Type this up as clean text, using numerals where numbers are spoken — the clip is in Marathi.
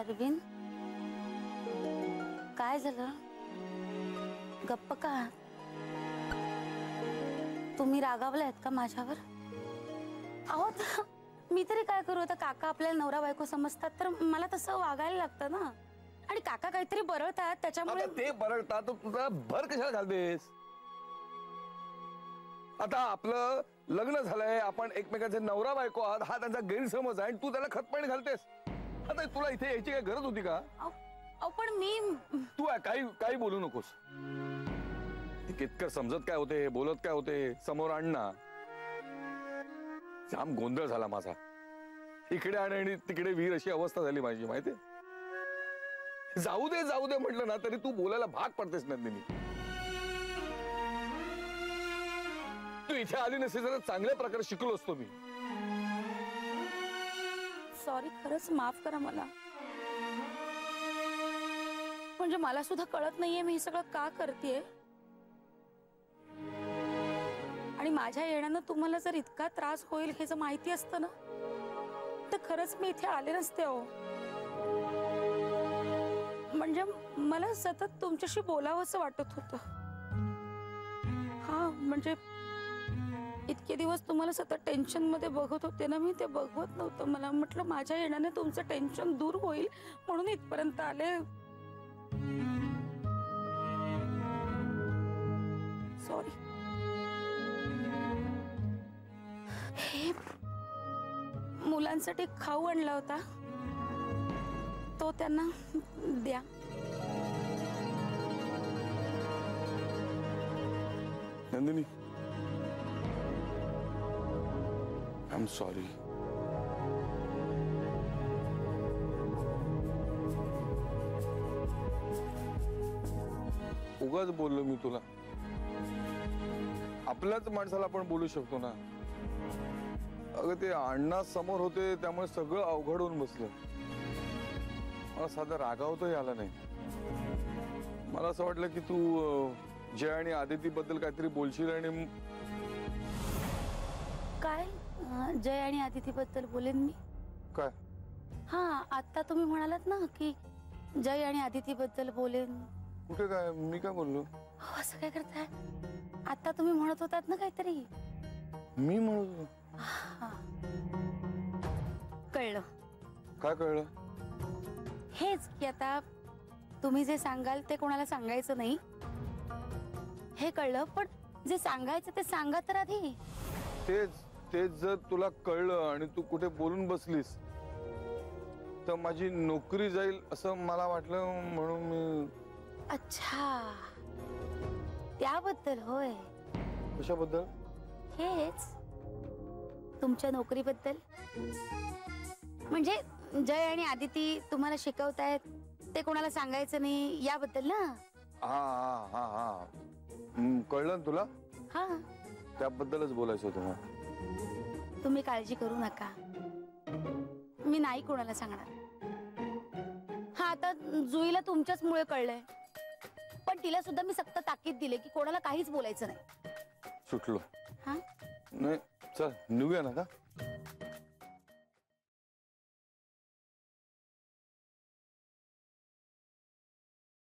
अरविंद, काय झालं? गप्प का? तुम्ही रागावले आहेत का माझ्यावर? अहो मी तरी काय करू? आता काका आपल्याला नवरा बायको समजतात तर मला तसं वागायला लागतं ना. आणि काका काहीतरी बरळतात त्याच्यामुळे. ते बरळतात तर तुझा भर कशाला घालतेस? आता आपलं लग्न झालंय, आपण एकमेकांचे नवरा बायको आहात, हा त्यांचा गैरसमज आहे, तू त्याला खतपाणी घालतेस. आता तुला इथे यायची काय गरज होती का? पण मी तू काही बोलू नकोस. कितकं समजत काय होते, बोलत काय होते, समोर आण ना. जाम गोंधळ झाला माझा. इकडे आणि तिकडे वीर अशी अवस्था झाली माझी, माहितीये. जाऊ दे म्हटलं ना तरी तू बोलायला भाग पडतेस नंदिनी. तू इथे आली नसेल तर चांगल्या प्रकारे शिकलो असतो मी. सॉरी, खरंच माफ करा मला. म्हणजे मला सुद्धा कळत नाहीये मी हे सगळं का करतेय. आणि माझ्या येण्यानं तुम्हाला जर इतका त्रास होईल हे जर माहिती असतं ना तर खरंच मी इथे आले नसते. हो म्हणजे मला सतत तुमच्याशी बोलावंसं वाटत होतं. हा म्हणजे इतके दिवस तुम्हाला सतत टेन्शन मध्ये बघत होते ना मी, ते बघवत नव्हतं. मला म्हटलं माझ्या येण्याने तुमचं टेन्शन दूर होईल म्हणून इथपर्यंत आले. सॉरी. हे मुलांसाठी खाऊ आणला होता तो त्यांना द्या. Nandini, I am sorry. उगाच बोललो मी तुला. आपल्याच माणसाला आपण बोलू शकतो ना. अगं ते अण्णा समोर होते त्यामुळे सगळं अवघड होऊन बसलं. मला साधा रागावतही आला नाही. मला असं वाटलं की तू जय आणि आदिती बद्दल काहीतरी बोलशील. आणि काय? जय आणि आदिती बद्दल बोलेन मी काय? हा, आता तुम्ही म्हणालात ना की जय आणि आदिती बद्दल बोलेन. कुठे काय? मी काय बोललो? असं काय करताय? आता तुम्ही म्हणत होतात ना काहीतरी. मी म्हणतो? कळलं. काय कळलं? हेच की आता तुम्ही जे सांगाल ते कोणाला सांगायचं नाही हे कळलं. पण जे सांगायचं ते सांगा तर आधी. तेच जर तुला कळलं आणि तू कुठे बोलून बसलीस तर माझी नोकरी जाईल असं मला वाटलं म्हणून मी. अच्छा, त्याबद्दल होय. कशाबद्दल? हेच तुमच्या नोकरीबद्दल. म्हणजे जय आणि आदिती तुम्हाला शिकवतायत ते कोणाला सांगायचं नाही याबद्दल ना. हा हा हा कळलं ना तुला? हा, त्याबद्दलच बोलायचं होतं. तुम्ही काळजी करू नका, मी नाही कोणाला सांगणार. हा, आता जुईला तुमच्याच मुळे कळलंय पण तिला सुद्धा मी सक्त ताकीद दिले की कोणाला काहीच बोलायचं नाही. सुटलो. हा नाही, चल निघूया ना का?